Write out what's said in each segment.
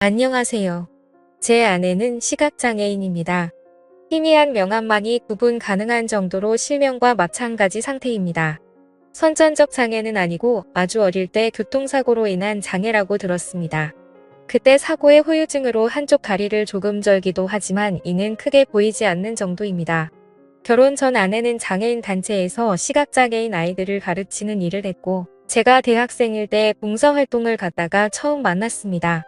안녕하세요. 제 아내는 시각장애인입니다. 희미한 명암만이 구분 가능한 정도로 실명과 마찬가지 상태입니다. 선천적 장애는 아니고 아주 어릴 때 교통사고로 인한 장애라고 들었습니다. 그때 사고의 후유증으로 한쪽 다리를 조금 절기도 하지만 이는 크게 보이지 않는 정도입니다. 결혼 전 아내는 장애인 단체에서 시각장애인 아이들을 가르치는 일을 했고, 제가 대학생일 때 봉사활동을 갔다가 처음 만났습니다.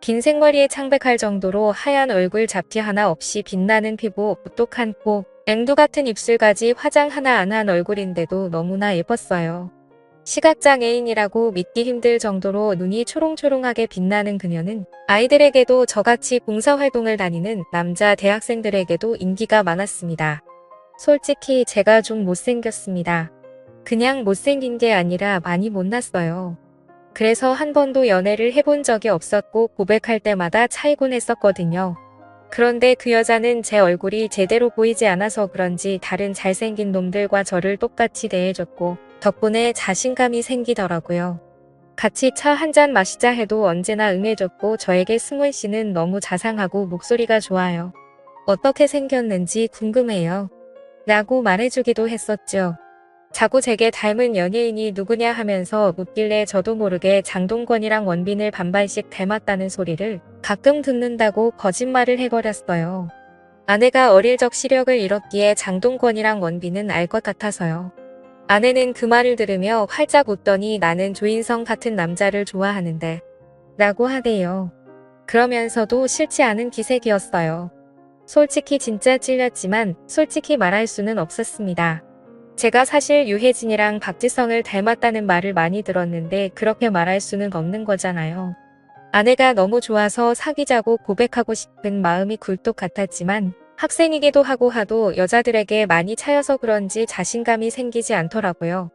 긴 생머리에 창백할 정도로 하얀 얼굴 잡티 하나 없이 빛나는 피부, 오똑한 코, 앵두 같은 입술까지 화장 하나 안 한 얼굴인데도 너무나 예뻤어요. 시각장애인이라고 믿기 힘들 정도로 눈이 초롱초롱하게 빛나는 그녀는 아이들에게도 저같이 봉사활동을 다니는 남자 대학생들에게도 인기가 많았습니다. 솔직히 제가 좀 못생겼습니다. 그냥 못생긴 게 아니라 많이 못났어요. 그래서 한 번도 연애를 해본 적이 없었고 고백할 때마다 차이곤 했었거든요. 그런데 그 여자는 제 얼굴이 제대로 보이지 않아서 그런지 다른 잘생긴 놈들과 저를 똑같이 대해줬고 덕분에 자신감이 생기더라고요. 같이 차 한 잔 마시자 해도 언제나 응해줬고 저에게 승훈 씨는 너무 자상하고 목소리가 좋아요. 어떻게 생겼는지 궁금해요. 라고 말해주기도 했었죠. 자꾸 제게 닮은 연예인이 누구냐 하면서 묻길래 저도 모르게 장동건이랑 원빈을 반반씩 닮았다는 소리를 가끔 듣는다고 거짓말을 해버렸어요. 아내가 어릴 적 시력을 잃었기에 장동건이랑 원빈은 알 것 같아서요. 아내는 그 말을 들으며 활짝 웃더니 나는 조인성 같은 남자를 좋아하는데 라고 하대요. 그러면서도 싫지 않은 기색이었어요. 솔직히 진짜 찔렸지만 솔직히 말할 수는 없었습니다. 제가 사실 유해진이랑 박지성을 닮았다는 말을 많이 들었는데 그렇게 말할 수는 없는 거잖아요. 아내가 너무 좋아서 사귀자고 고백하고 싶은 마음이 굴뚝 같았지만 학생이기도 하고 하도 여자들에게 많이 차여서 그런지 자신감이 생기지 않더라고요.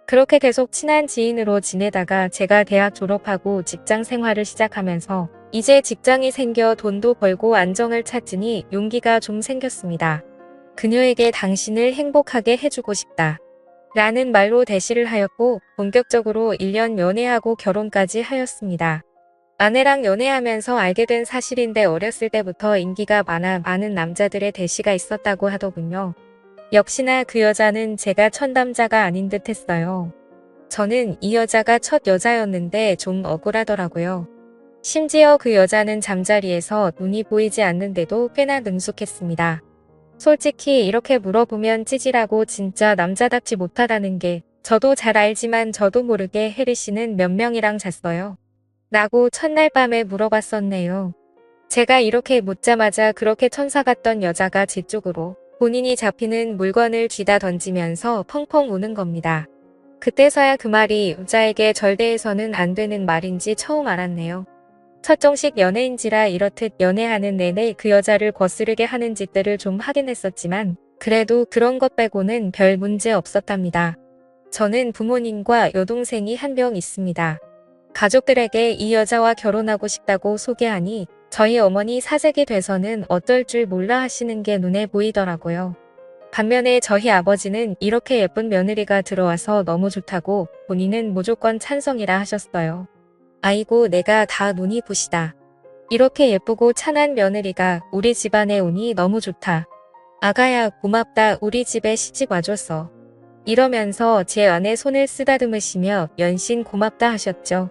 그렇게 계속 친한 지인으로 지내다가 제가 대학 졸업하고 직장 생활을 시작하면서 이제 직장이 생겨 돈도 벌고 안정을 찾으니 용기가 좀 생겼습니다. 그녀에게 당신을 행복하게 해주고 싶다. 라는 말로 대시를 하였고 본격적으로 1년 연애하고 결혼까지 하였습니다. 아내랑 연애하면서 알게 된 사실인데 어렸을 때부터 인기가 많아 많은 남자들의 대시가 있었다고 하더군요. 역시나 그 여자는 제가 첫 남자가 아닌 듯 했어요. 저는 이 여자가 첫 여자였는데 좀 억울하더라고요. 심지어 그 여자는 잠자리에서 눈이 보이지 않는데도 꽤나 능숙했습니다. 솔직히 이렇게 물어보면 찌질하고 진짜 남자답지 못하다는 게 저도 잘 알지만 저도 모르게 혜리 씨는 몇 명이랑 잤어요? 라고 첫날 밤에 물어봤었네요. 제가 이렇게 묻자마자 그렇게 천사 같던 여자가 제 쪽으로 본인이 잡히는 물건을 쥐다 던지면서 펑펑 우는 겁니다. 그때서야 그 말이 여자에게 절대해서는 안 되는 말인지 처음 알았네요. 첫 정식 연애인지라 이렇듯 연애하는 내내 그 여자를 거스르게 하는 짓들을 좀 하긴 했었지만 그래도 그런 것 빼고는 별 문제 없었답니다. 저는 부모님과 여동생이 한 명 있습니다. 가족들에게 이 여자와 결혼하고 싶다고 소개하니 저희 어머니 사색이 돼서는 어쩔 줄 몰라 하시는 게 눈에 보이더라고요. 반면에 저희 아버지는 이렇게 예쁜 며느리가 들어와서 너무 좋다고 본인은 무조건 찬성이라 하셨어요. 아이고 내가 다 눈이 부시다. 이렇게 예쁘고 찬한 며느리가 우리 집안에 오니 너무 좋다. 아가야 고맙다 우리 집에 시집 와줘서. 이러면서 제 아내 손을 쓰다듬으시며 연신 고맙다 하셨죠.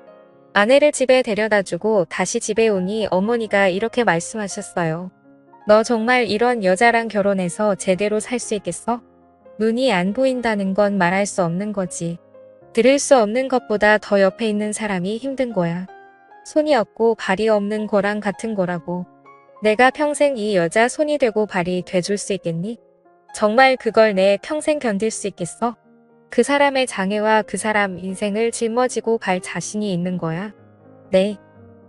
아내를 집에 데려다주고 다시 집에 오니 어머니가 이렇게 말씀하셨어요. 너 정말 이런 여자랑 결혼해서 제대로 살 수 있겠어? 눈이 안 보인다는 건 말할 수 없는 거지. 들을 수 없는 것보다 더 옆에 있는 사람이 힘든 거야. 손이 없고 발이 없는 거랑 같은 거라고. 내가 평생 이 여자 손이 되고 발이 돼줄 수 있겠니? 정말 그걸 내 평생 견딜 수 있겠어? 그 사람의 장애와 그 사람 인생을 짊어지고 갈 자신이 있는 거야? 네.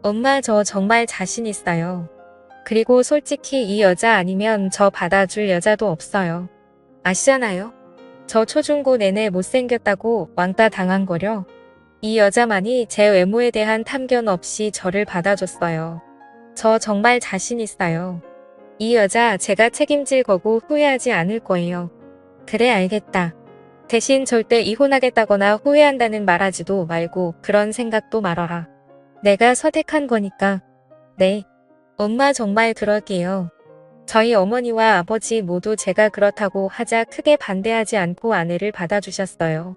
엄마 저 정말 자신 있어요. 그리고 솔직히 이 여자 아니면 저 받아줄 여자도 없어요. 아시잖아요? 저 초중고 내내 못생겼다고 왕따 당한 거려. 이 여자만이 제 외모에 대한 탐견 없이 저를 받아줬어요. 저 정말 자신 있어요. 이 여자 제가 책임질 거고 후회하지 않을 거예요. 그래 알겠다. 대신 절대 이혼하겠다거나 후회한다는 말하지도 말고 그런 생각도 말아라. 내가 선택한 거니까. 네. 엄마 정말 그럴게요. 저희 어머니와 아버지 모두 제가 그렇다고 하자 크게 반대하지 않고 아내를 받아주셨어요.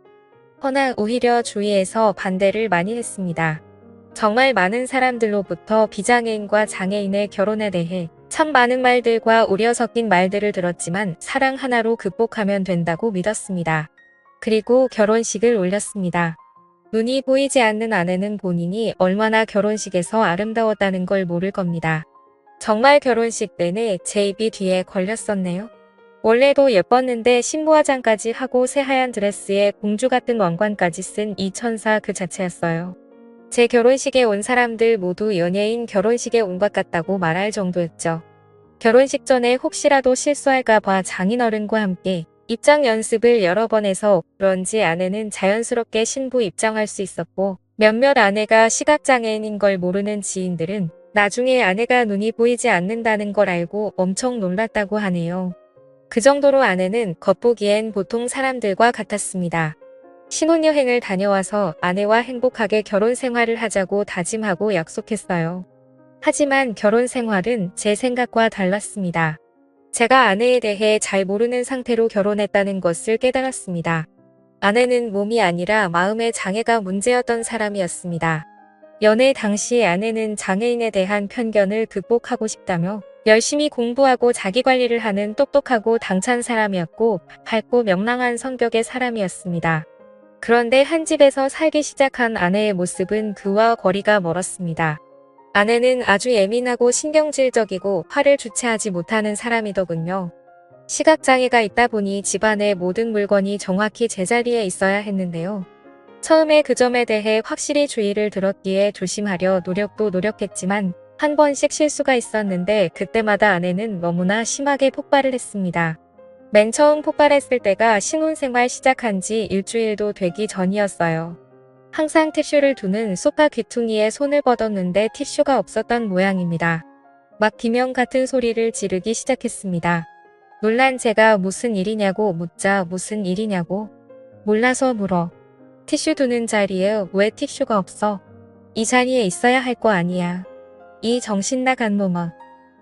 허나 오히려 주위에서 반대를 많이 했습니다. 정말 많은 사람들로부터 비장애인과 장애인의 결혼에 대해 참 많은 말들과 우려 섞인 말들을 들었지만 사랑 하나로 극복하면 된다고 믿었습니다. 그리고 결혼식을 올렸습니다. 눈이 보이지 않는 아내는 본인이 얼마나 결혼식에서 아름다웠다는 걸 모를 겁니다. 정말 결혼식 내내 제 입이 뒤에 걸렸었네요. 원래도 예뻤는데 신부화장까지 하고 새하얀 드레스에 공주 같은 왕관까지 쓴 이 천사 그 자체였어요. 제 결혼식에 온 사람들 모두 연예인 결혼식에 온 것 같다고 말할 정도였죠. 결혼식 전에 혹시라도 실수할까봐 장인어른과 함께 입장 연습을 여러 번 해서 그런지 아내는 자연스럽게 신부 입장할 수 있었고 몇몇 아내가 시각장애인인 걸 모르는 지인들은 나중에 아내가 눈이 보이지 않는다는 걸 알고 엄청 놀랐다고 하네요. 그 정도로 아내는 겉보기엔 보통 사람들과 같았습니다. 신혼여행을 다녀와서 아내와 행복하게 결혼 생활을 하자고 다짐하고 약속했어요. 하지만 결혼 생활은 제 생각과 달랐습니다. 제가 아내에 대해 잘 모르는 상태로 결혼했다는 것을 깨달았습니다. 아내는 몸이 아니라 마음의 장애가 문제였던 사람이었습니다. 연애 당시 아내는 장애인에 대한 편견을 극복하고 싶다며 열심히 공부하고 자기관리를 하는 똑똑하고 당찬 사람이었고 밝고 명랑한 성격의 사람이었습니다. 그런데 한 집에서 살기 시작한 아내의 모습은 그와 거리가 멀었습니다. 아내는 아주 예민하고 신경질적이고 화를 주체하지 못하는 사람이더군요. 시각장애가 있다 보니 집안의 모든 물건이 정확히 제자리에 있어야 했는데요. 처음에 그 점에 대해 확실히 주의를 들었기에 조심하려 노력도 노력했지만 한 번씩 실수가 있었는데 그때마다 아내는 너무나 심하게 폭발을 했습니다. 맨 처음 폭발했을 때가 신혼생활 시작한 지 일주일도 되기 전이었어요. 항상 티슈를 두는 소파 귀퉁이에 손을 뻗었는데 티슈가 없었던 모양입니다. 막 비명 같은 소리를 지르기 시작했습니다. 놀란 제가 무슨 일이냐고 묻자 무슨 일이냐고 몰라서 물어. 티슈 두는 자리에 왜 티슈가 없어? 이 자리에 있어야 할 거 아니야. 이 정신 나간 놈아.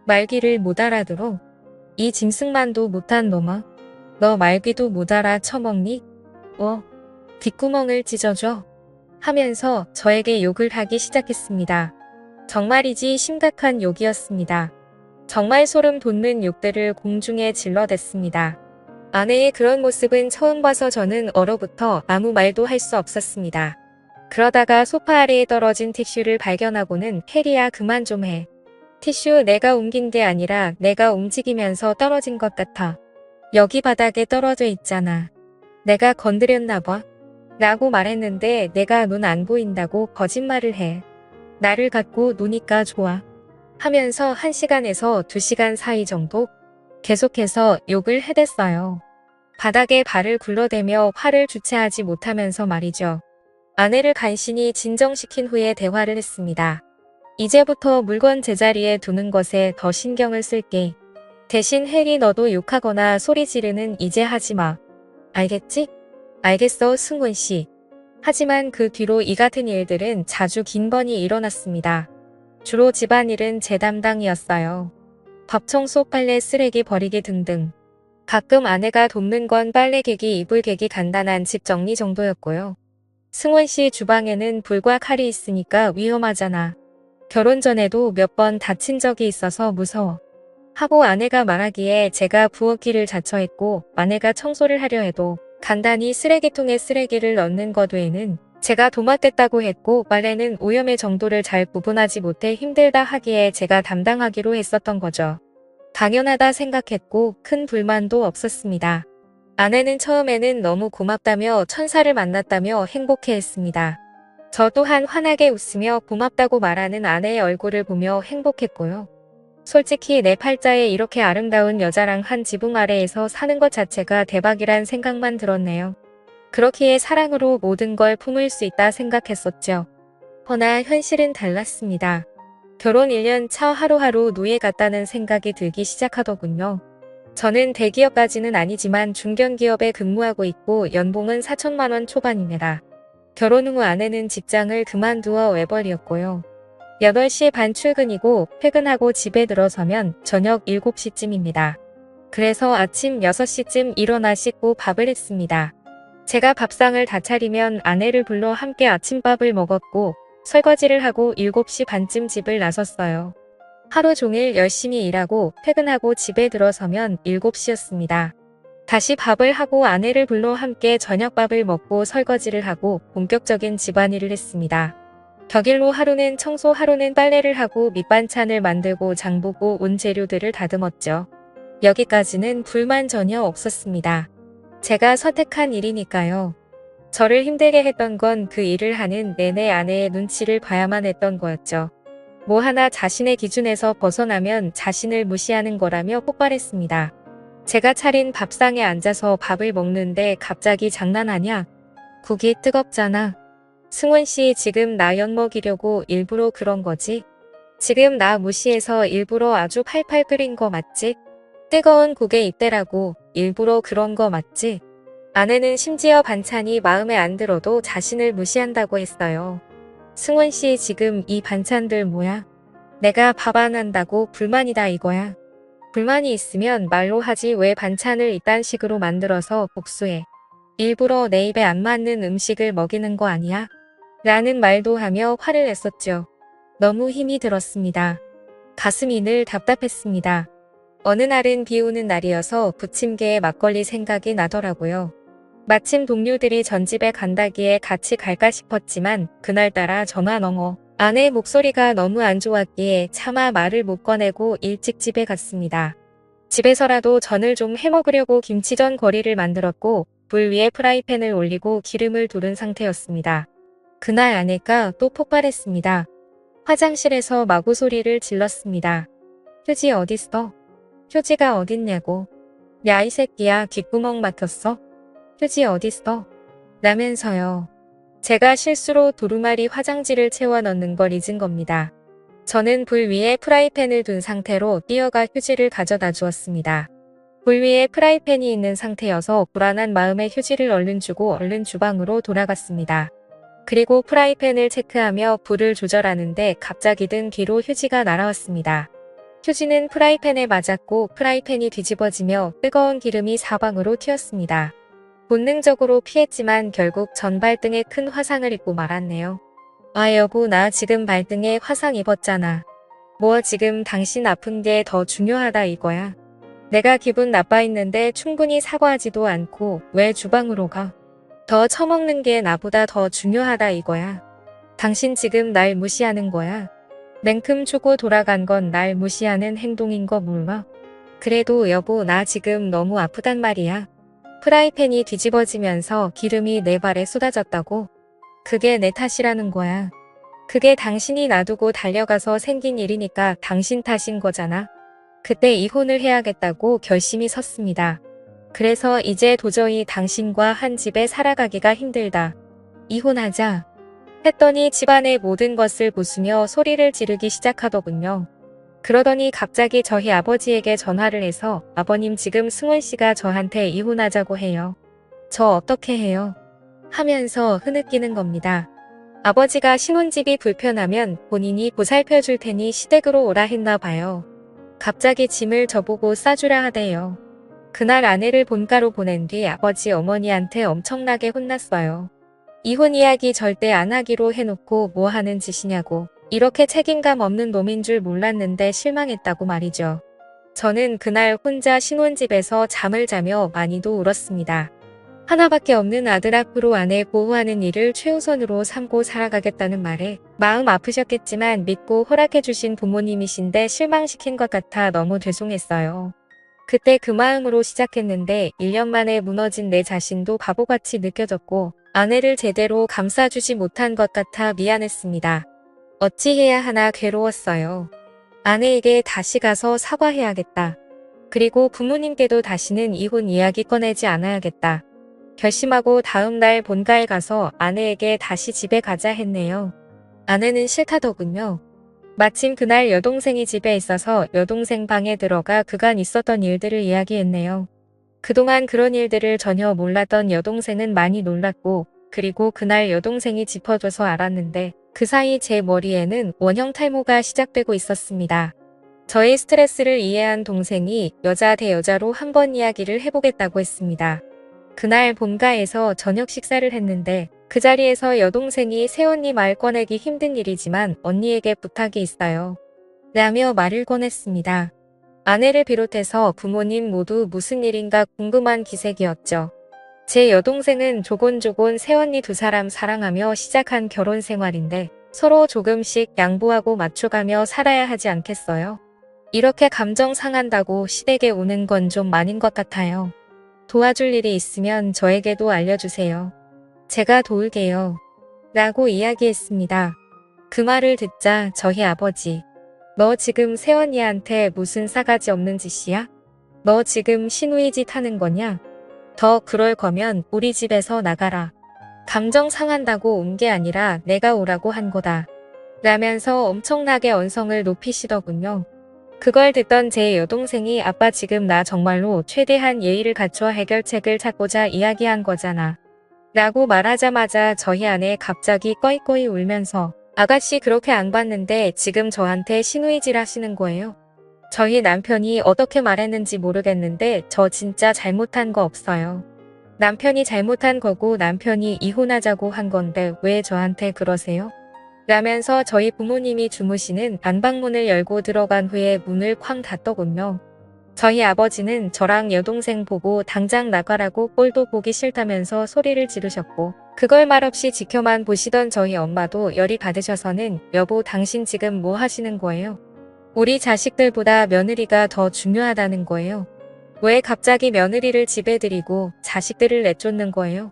말귀를 못 알아들어. 이 짐승만도 못한 놈아. 너 말귀도 못 알아 처먹니? 뒷구멍을 찢어줘. 하면서 저에게 욕을 하기 시작했습니다. 정말이지 심각한 욕이었습니다. 정말 소름 돋는 욕들을 공중에 질러댔습니다. 아내의 그런 모습은 처음 봐서 저는 얼어붙어 아무 말도 할 수 없었습니다. 그러다가 소파 아래에 떨어진 티슈를 발견하고는 혜리야 그만 좀 해. 티슈 내가 옮긴 게 아니라 내가 움직이면서 떨어진 것 같아. 여기 바닥에 떨어져 있잖아. 내가 건드렸나 봐. 라고 말했는데 내가 눈 안 보인다고 거짓말을 해. 나를 갖고 노니까 좋아. 하면서 1시간에서 2시간 사이 정도 계속해서 욕을 해댔어요. 바닥에 발을 굴러대며 화를 주체하지 못하면서 말이죠. 아내를 간신히 진정시킨 후에 대화를 했습니다. 이제부터 물건 제자리에 두는 것에 더 신경을 쓸게. 대신 혜리 너도 욕하거나 소리 지르는 이제 하지 마. 알겠지? 알겠어 승훈 씨. 하지만 그 뒤로 이 같은 일들은 자주 긴 번이 일어났습니다. 주로 집안일은 제 담당이었어요. 밥 청소, 빨래, 쓰레기 버리기 등등. 가끔 아내가 돕는 건 빨래 개기, 이불 개기, 간단한 집 정리 정도였고요. 승원 씨 주방에는 불과 칼이 있으니까 위험하잖아. 결혼 전에도 몇 번 다친 적이 있어서 무서워. 하고 아내가 말하기에 제가 부엌일을 자처했고 아내가 청소를 하려 해도 간단히 쓰레기통에 쓰레기를 넣는 것 외에는 제가 도맡겠다고 했고 빨래는 오염의 정도를 잘 구분하지 못해 힘들다 하기에 제가 담당하기로 했었던 거죠. 당연하다 생각했고 큰 불만도 없었습니다. 아내는 처음에는 너무 고맙다며 천사를 만났다며 행복해했습니다. 저 또한 환하게 웃으며 고맙다고 말하는 아내의 얼굴을 보며 행복했고요. 솔직히 내 팔자에 이렇게 아름다운 여자랑 한 지붕 아래에서 사는 것 자체가 대박이란 생각만 들었네요. 그렇기에 사랑으로 모든 걸 품을 수 있다 생각했었죠. 허나 현실은 달랐습니다. 결혼 1년 차 하루하루 노예 같다는 생각이 들기 시작하더군요. 저는 대기업까지는 아니지만 중견기업에 근무하고 있고 연봉은 4천만 원 초반입니다. 결혼 후 아내는 직장을 그만두어 외벌이였고요. 8시 반 출근이고 퇴근하고 집에 들어서면 저녁 7시쯤입니다. 그래서 아침 6시쯤 일어나 씻고 밥을 했습니다. 제가 밥상을 다 차리면 아내를 불러 함께 아침밥을 먹었고 설거지를 하고 7시 반쯤 집을 나섰어요. 하루 종일 열심히 일하고 퇴근하고 집에 들어서면 7시였습니다. 다시 밥을 하고 아내를 불러 함께 저녁밥을 먹고 설거지를 하고 본격적인 집안일을 했습니다. 격일로 하루는 청소, 하루는 빨래를 하고 밑반찬을 만들고 장보고 온 재료들을 다듬었죠. 여기까지는 불만 전혀 없었습니다. 제가 선택한 일이니까요. 저를 힘들게 했던 건 그 일을 하는 내내 아내의 눈치를 봐야만 했던 거였죠. 뭐 하나 자신의 기준에서 벗어나면 자신을 무시하는 거라며 폭발했습니다. 제가 차린 밥상에 앉아서 밥을 먹는데 갑자기 장난하냐? 국이 뜨겁잖아. 승원 씨 지금 나 엿먹이려고 일부러 그런 거지? 지금 나 무시해서 일부러 아주 팔팔 끓인 거 맞지? 뜨거운 국에 입대라고 일부러 그런 거 맞지? 아내는 심지어 반찬이 마음에 안 들어도 자신을 무시한다고 했어요. 승원 씨 지금 이 반찬들 뭐야? 내가 밥 안 한다고 불만이다 이거야. 불만이 있으면 말로 하지 왜 반찬을 이딴 식으로 만들어서 복수해. 일부러 내 입에 안 맞는 음식을 먹이는 거 아니야? 라는 말도 하며 화를 냈었죠. 너무 힘이 들었습니다. 가슴이 늘 답답했습니다. 어느 날은 비 오는 날이어서 부침개에 막걸리 생각이 나더라고요. 마침 동료들이 전집에 간다기에 같이 갈까 싶었지만 그날따라 전화 너머 아내의 목소리가 너무 안 좋았기에 차마 말을 못 꺼내고 일찍 집에 갔습니다. 집에서라도 전을 좀 해먹으려고 김치전 거리를 만들었고 불 위에 프라이팬을 올리고 기름을 두른 상태였습니다. 그날 아내가 또 폭발했습니다. 화장실에서 마구 소리를 질렀습니다. 휴지 어딨어? 휴지가 어딨냐고. 야 이 새끼야 귓구멍 막혔어? 휴지 어딨어? 라면서요. 제가 실수로 두루마리 화장지를 채워 넣는 걸 잊은 겁니다. 저는 불 위에 프라이팬을 둔 상태로 뛰어가 휴지를 가져다 주었습니다. 불 위에 프라이팬이 있는 상태여서 불안한 마음에 휴지를 얼른 주고 얼른 주방으로 돌아갔습니다. 그리고 프라이팬을 체크하며 불을 조절하는데 갑자기 등 뒤로 휴지가 날아왔습니다. 휴지는 프라이팬에 맞았고 프라이팬이 뒤집어지며 뜨거운 기름이 사방으로 튀었습니다. 본능적으로 피했지만 결국 전 발등에 큰 화상을 입고 말았네요. 아 여보 나 지금 발등에 화상 입었잖아. 뭐 지금 당신 아픈 게 더 중요하다 이거야. 내가 기분 나빠 있는데 충분히 사과하지도 않고 왜 주방으로 가? 더 처먹는 게 나보다 더 중요하다 이거야. 당신 지금 날 무시하는 거야. 냉큼 주고 돌아간 건 날 무시하는 행동인 거 몰라? 그래도 여보 나 지금 너무 아프단 말이야. 프라이팬이 뒤집어지면서 기름이 내 발에 쏟아졌다고? 그게 내 탓이라는 거야. 그게 당신이 놔두고 달려가서 생긴 일이니까 당신 탓인 거잖아. 그때 이혼을 해야겠다고 결심이 섰습니다. 그래서 이제 도저히 당신과 한 집에 살아가기가 힘들다. 이혼하자. 했더니 집안의 모든 것을 부수며 소리를 지르기 시작하더군요. 그러더니 갑자기 저희 아버지에게 전화를 해서 아버님 지금 승원 씨가 저한테 이혼하자고 해요. 저 어떻게 해요? 하면서 흐느끼는 겁니다. 아버지가 신혼집이 불편하면 본인이 보살펴 줄 테니 시댁으로 오라 했나 봐요. 갑자기 짐을 저보고 싸주라 하대요. 그날 아내를 본가로 보낸 뒤 아버지 어머니한테 엄청나게 혼났어요. 이혼 이야기 절대 안 하기로 해놓고 뭐 하는 짓이냐고. 이렇게 책임감 없는 놈인 줄 몰랐는데 실망했다고 말이죠. 저는 그날 혼자 신혼집에서 잠을 자며 많이도 울었습니다. 하나밖에 없는 아들 앞으로 아내 보호하는 일을 최우선으로 삼고 살아가겠다는 말에 마음 아프셨겠지만 믿고 허락해주신 부모님이신데 실망시킨 것 같아 너무 죄송했어요. 그때 그 마음으로 시작했는데 1년 만에 무너진 내 자신도 바보같이 느껴졌고 아내를 제대로 감싸주지 못한 것 같아 미안했습니다. 어찌해야 하나 괴로웠어요. 아내에게 다시 가서 사과해야겠다. 그리고 부모님께도 다시는 이혼 이야기 꺼내지 않아야겠다. 결심하고 다음 날 본가에 가서 아내에게 다시 집에 가자 했네요. 아내는 싫다더군요. 마침 그날 여동생이 집에 있어서 여동생 방에 들어가 그간 있었던 일들을 이야기했네요. 그동안 그런 일들을 전혀 몰랐던 여동생은 많이 놀랐고 그리고 그날 여동생이 짚어줘서 알았는데 그 사이 제 머리에는 원형 탈모가 시작되고 있었습니다. 저의 스트레스를 이해한 동생이 여자 대 여자로 한번 이야기를 해보겠다고 했습니다. 그날 본가에서 저녁 식사를 했는데 그 자리에서 여동생이 새언니 말 꺼내기 힘든 일이지만 언니에게 부탁이 있어요. 라며 말을 꺼냈습니다. 아내를 비롯해서 부모님 모두 무슨 일인가 궁금한 기색이었죠. 제 여동생은 조곤조곤 새언니 두 사람 사랑하며 시작한 결혼 생활인데 서로 조금씩 양보하고 맞춰가며 살아야 하지 않겠어요? 이렇게 감정 상한다고 시댁에 오는 건 좀 많은 것 같아요. 도와줄 일이 있으면 저에게도 알려주세요. 제가 도울게요. 라고 이야기했습니다. 그 말을 듣자 저희 아버지. 너 지금 새언니한테 무슨 싸가지 없는 짓이야? 너 지금 시누이 짓 하는 거냐? 더 그럴 거면 우리 집에서 나가라. 감정 상한다고 온 게 아니라 내가 오라고 한 거다. 라면서 엄청나게 언성을 높이시더군요. 그걸 듣던 제 여동생이 아빠 지금 나 정말로 최대한 예의를 갖춰 해결책을 찾고자 이야기한 거잖아. 라고 말하자마자 저희 아내 갑자기 꺼이꺼이 울면서 아가씨 그렇게 안 봤는데 지금 저한테 시누이질 하시는 거예요? 저희 남편이 어떻게 말했는지 모르겠는데 저 진짜 잘못한 거 없어요. 남편이 잘못한 거고 남편이 이혼하자고 한 건데 왜 저한테 그러세요? 라면서 저희 부모님이 주무시는 안방문을 열고 들어간 후에 문을 쾅 닫더군요. 저희 아버지는 저랑 여동생 보고 당장 나가라고 꼴도 보기 싫다면서 소리를 지르셨고 그걸 말없이 지켜만 보시던 저희 엄마도 열이 받으셔서는 여보 당신 지금 뭐 하시는 거예요? 우리 자식들보다 며느리가 더 중요하다는 거예요. 왜 갑자기 며느리를 집에 들이고 자식들을 내쫓는 거예요?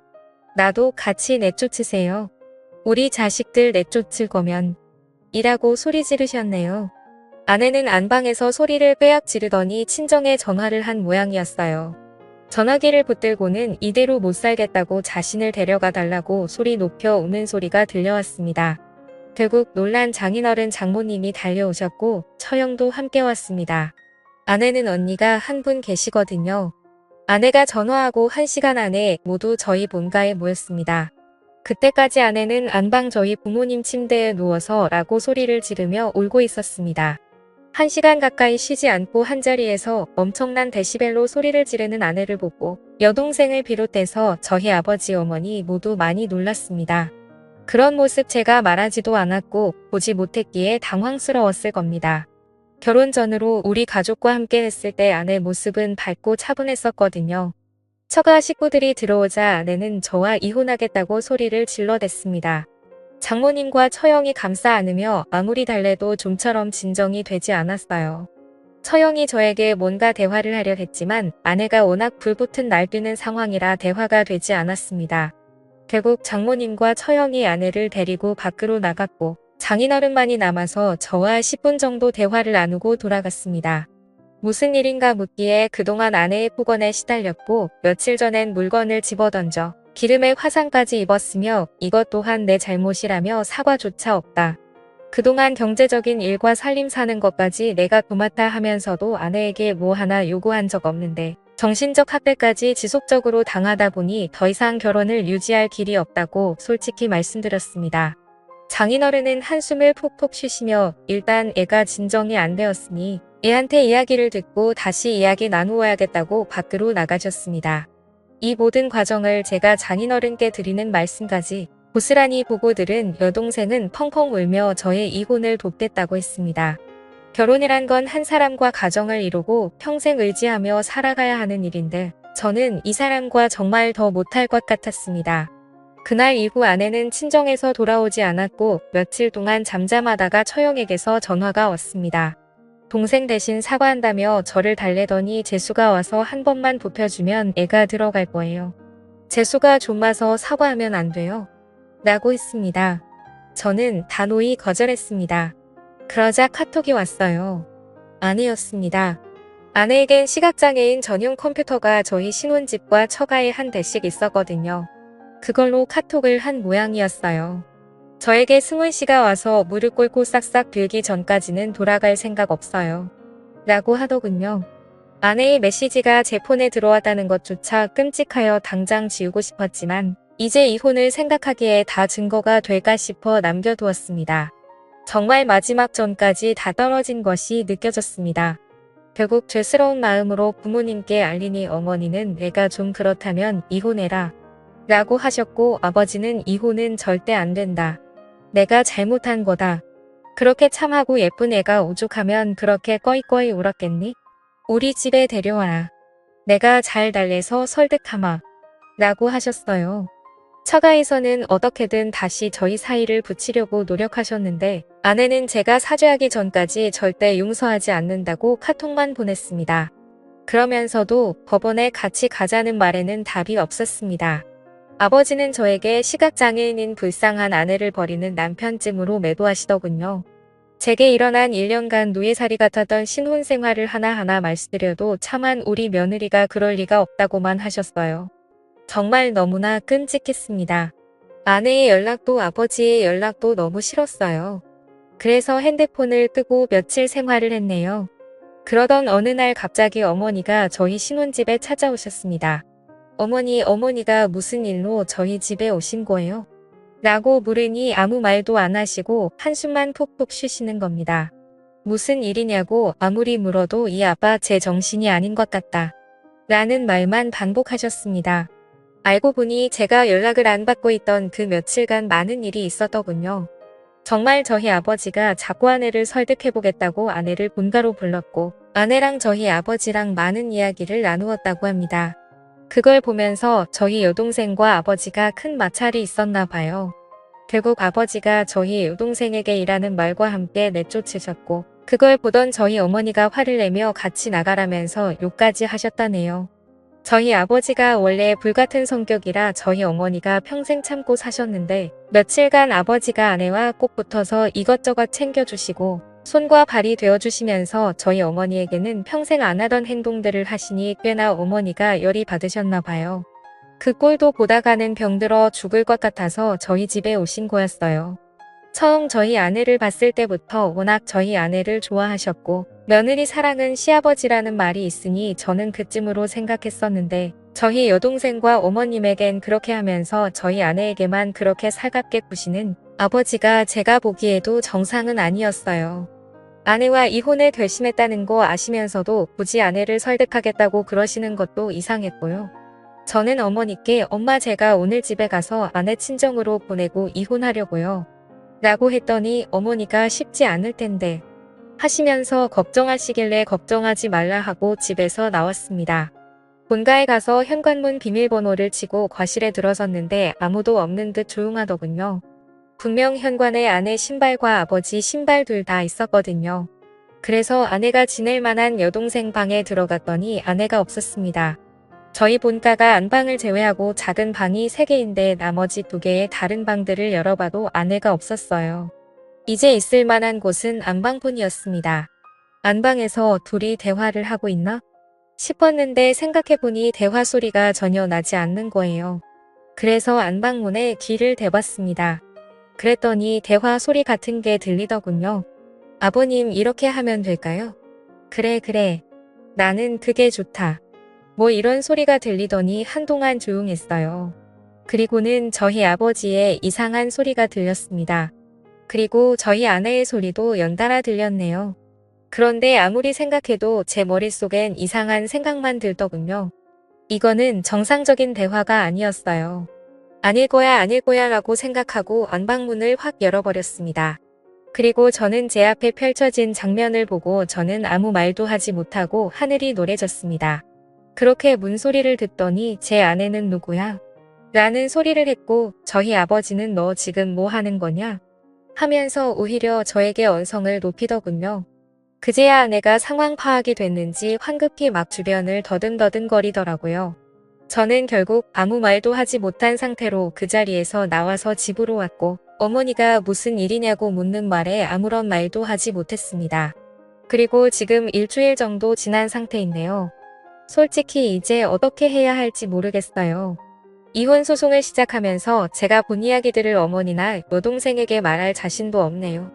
나도 같이 내쫓으세요. 우리 자식들 내쫓을 거면 이라고 소리 지르셨네요. 아내는 안방에서 소리를 빼앗 지르더니 친정에 전화를 한 모양이었어요. 전화기를 붙들고는 이대로 못 살겠다고 자신을 데려가 달라고 소리 높여 우는 소리가 들려왔습니다. 결국 놀란 장인어른 장모님이 달려오셨고 처형도 함께 왔습니다. 아내는 언니가 한 분 계시거든요. 아내가 전화하고 1시간 안에 모두 저희 본가에 모였습니다. 그때까지 아내는 안방 저희 부모님 침대에 누워서 라고 소리를 지르며 울고 있었습니다. 1시간 가까이 쉬지 않고 한자리에서 엄청난 데시벨로 소리를 지르는 아내를 보고 여동생을 비롯해서 저희 아버지 어머니 모두 많이 놀랐습니다. 그런 모습 제가 말하지도 않았고 보지 못했기에 당황스러웠을 겁니다. 결혼 전으로 우리 가족과 함께 했을 때 아내 모습은 밝고 차분했었거든요. 처가 식구들이 들어오자 아내는 저와 이혼하겠다고 소리를 질러댔습니다. 장모님과 처형이 감싸 안으며 아무리 달래도 좀처럼 진정이 되지 않았어요. 처형이 저에게 뭔가 대화를 하려 했지만 아내가 워낙 불붙은 날뛰는 상황이라 대화가 되지 않았습니다. 결국 장모님과 처형이 아내를 데리고 밖으로 나갔고 장인어른만이 남아서 저와 10분 정도 대화를 나누고 돌아갔습니다. 무슨 일인가 묻기에 그동안 아내의 폭언에 시달렸고 며칠 전엔 물건을 집어던져 기름에 화상까지 입었으며 이것 또한 내 잘못이라며 사과조차 없다. 그동안 경제적인 일과 살림 사는 것까지 내가 도맡아 하면서도 아내에게 뭐 하나 요구한 적 없는데 정신적 학대까지 지속적으로 당하다 보니 더 이상 결혼을 유지할 길이 없다고 솔직히 말씀드렸습니다. 장인어른은 한숨을 푹푹 쉬시며 일단 애가 진정이 안 되었으니 애한테 이야기를 듣고 다시 이야기 나누어야겠다고 밖으로 나가셨습니다. 이 모든 과정을 제가 장인어른께 드리는 말씀까지 고스란히 보고 들은 여동생은 펑펑 울며 저의 이혼을 돕겠다고 했습니다. 결혼이란 건 한 사람과 가정을 이루고 평생 의지하며 살아가야 하는 일인데 저는 이 사람과 정말 더 못할 것 같았습니다. 그날 이후 아내는 친정에서 돌아오지 않았고 며칠 동안 잠잠하다가 처형에게서 전화가 왔습니다. 동생 대신 사과한다며 저를 달래더니 재수가 와서 한 번만 눕혀주면 애가 들어갈 거예요. 재수가 좀마서 사과하면 안 돼요. 라고 했습니다. 저는 단호히 거절했습니다. 그러자 카톡이 왔어요. 아내였습니다. 아내에겐 시각장애인 전용 컴퓨터가 저희 신혼집과 처가에 한 대씩 있었거든요. 그걸로 카톡을 한 모양이었어요. 저에게 승훈 씨가 와서 무릎 꿇고 싹싹 빌기 전까지는 돌아갈 생각 없어요. 라고 하더군요. 아내의 메시지가 제 폰에 들어왔다는 것조차 끔찍하여 당장 지우고 싶었지만 이제 이혼을 생각하기에 다 증거가 될까 싶어 남겨두었습니다. 정말 마지막 전까지 다 떨어진 것이 느껴졌습니다. 결국 죄스러운 마음으로 부모님께 알리니 어머니는 내가 좀 그렇다면 이혼해라 라고 하셨고, 아버지는 이혼은 절대 안 된다. 내가 잘못한 거다. 그렇게 참하고 예쁜 애가 오죽하면 그렇게 꺼이꺼이 울었겠니? 우리 집에 데려와라. 내가 잘 달래서 설득하마 라고 하셨어요. 처가에서는 어떻게든 다시 저희 사이를 붙이려고 노력하셨는데, 아내는 제가 사죄하기 전까지 절대 용서하지 않는다고 카톡만 보냈습니다. 그러면서도 법원에 같이 가자는 말에는 답이 없었습니다. 아버지는 저에게 시각장애인인 불쌍한 아내를 버리는 남편쯤으로 매도하시더군요. 제게 일어난 1년간 노예살이 같았던 신혼생활을 하나하나 말씀드려도 차만 우리 며느리가 그럴 리가 없다고만 하셨어요. 정말 너무나 끔찍했습니다. 아내의 연락도 아버지의 연락도 너무 싫었어요. 그래서 핸드폰을 끄고 며칠 생활을 했네요. 그러던 어느 날 갑자기 어머니가 저희 신혼집에 찾아오셨습니다. 어머니가 무슨 일로 저희 집에 오신 거예요? 라고 물으니 아무 말도 안 하시고 한숨만 푹푹 쉬시는 겁니다. 무슨 일이냐고 아무리 물어도 이 아빠 제 정신이 아닌 것 같다. 라는 말만 반복하셨습니다. 알고 보니 제가 연락을 안 받고 있던 그 며칠간 많은 일이 있었더군요. 정말 저희 아버지가 자꾸 아내를 설득해보겠다고 아내를 본가로 불렀고, 아내랑 저희 아버지랑 많은 이야기를 나누었다고 합니다. 그걸 보면서 저희 여동생과 아버지가 큰 마찰이 있었나 봐요. 결국 아버지가 저희 여동생에게 이라는 말과 함께 내쫓으셨고, 그걸 보던 저희 어머니가 화를 내며 같이 나가라면서 욕까지 하셨다네요. 저희 아버지가 원래 불같은 성격이라 저희 어머니가 평생 참고 사셨는데, 며칠간 아버지가 아내와 꼭 붙어서 이것저것 챙겨주시고 손과 발이 되어주시면서 저희 어머니에게는 평생 안 하던 행동들을 하시니 꽤나 어머니가 열이 받으셨나 봐요. 그 꼴도 보다가는 병들어 죽을 것 같아서 저희 집에 오신 거였어요. 처음 저희 아내를 봤을 때부터 워낙 저희 아내를 좋아하셨고, 며느리 사랑은 시아버지라는 말이 있으니 저는 그쯤으로 생각했었는데, 저희 여동생과 어머님에겐 그렇게 하면서 저희 아내에게만 그렇게 살갑게 구시는 아버지가 제가 보기에도 정상은 아니었어요. 아내와 이혼을 결심했다는 거 아시면서도 굳이 아내를 설득하겠다고 그러시는 것도 이상했고요. 저는 어머니께 엄마 제가 오늘 집에 가서 아내 친정으로 보내고 이혼하려고요. 라고 했더니 어머니가 쉽지 않을 텐데 하시면서 걱정하시길래 걱정하지 말라 하고 집에서 나왔습니다. 본가에 가서 현관문 비밀번호를 치고 거실에 들어섰는데 아무도 없는 듯 조용하더군요. 분명 현관에 아내 신발과 아버지 신발 둘 다 있었거든요. 그래서 아내가 지낼 만한 여동생 방에 들어갔더니 아내가 없었습니다. 저희 본가가 안방을 제외하고 작은 방이 3개인데 나머지 2개의 다른 방들을 열어봐도 아내가 없었어요. 이제 있을 만한 곳은 안방뿐이었습니다. 안방에서 둘이 대화를 하고 있나? 싶었는데 생각해보니 대화 소리가 전혀 나지 않는 거예요. 그래서 안방문에 귀를 대봤습니다. 그랬더니 대화 소리 같은 게 들리더군요. 아버님 이렇게 하면 될까요? 그래. 나는 그게 좋다. 뭐 이런 소리가 들리더니 한동안 조용했어요. 그리고는 저희 아버지의 이상한 소리가 들렸습니다. 그리고 저희 아내의 소리도 연달아 들렸네요. 그런데 아무리 생각해도 제 머릿속엔 이상한 생각만 들더군요. 이거는 정상적인 대화가 아니었어요. 아닐 거야 라고 생각하고 안방문을 확 열어버렸습니다. 그리고 저는 제 앞에 펼쳐진 장면을 보고 저는 아무 말도 하지 못하고 하늘이 노래졌습니다. 그렇게 문소리를 듣더니 제 아내는 누구야? 라는 소리를 했고 저희 아버지는 너 지금 뭐 하는 거냐? 하면서 오히려 저에게 언성을 높이더군요. 그제야 아내가 상황 파악이 됐는지 황급히 막 주변을 더듬더듬거리더라고요. 저는 결국 아무 말도 하지 못한 상태로 그 자리에서 나와서 집으로 왔고 어머니가 무슨 일이냐고 묻는 말에 아무런 말도 하지 못했습니다. 그리고 지금 일주일 정도 지난 상태인데요. 솔직히 이제 어떻게 해야 할지 모르겠어요. 이혼 소송을 시작하면서 제가 본 이야기들을 어머니나 여동생에게 말할 자신도 없네요.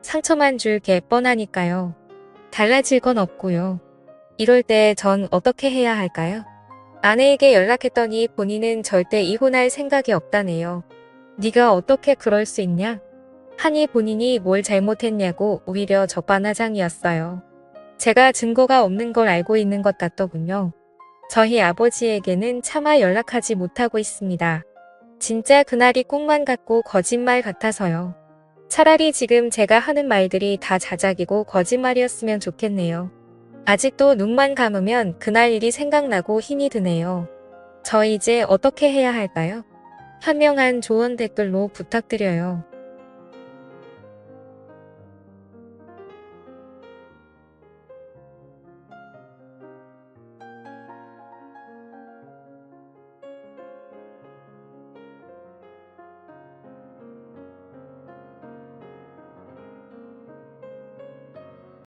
상처만 줄 게 뻔하니까요. 달라질 건 없고요. 이럴 때 전 어떻게 해야 할까요? 아내에게 연락했더니 본인은 절대 이혼할 생각이 없다네요. 네가 어떻게 그럴 수 있냐? 하니 본인이 뭘 잘못했냐고 오히려 적반하장이었어요. 제가 증거가 없는 걸 알고 있는 것 같더군요. 저희 아버지에게는 차마 연락하지 못하고 있습니다. 진짜 그날이 꿈만 같고 거짓말 같아서요. 차라리 지금 제가 하는 말들이 다 자작이고 거짓말이었으면 좋겠네요. 아직도 눈만 감으면 그날 일이 생각나고 힘이 드네요. 저 이제 어떻게 해야 할까요? 현명한 조언 댓글로 부탁드려요.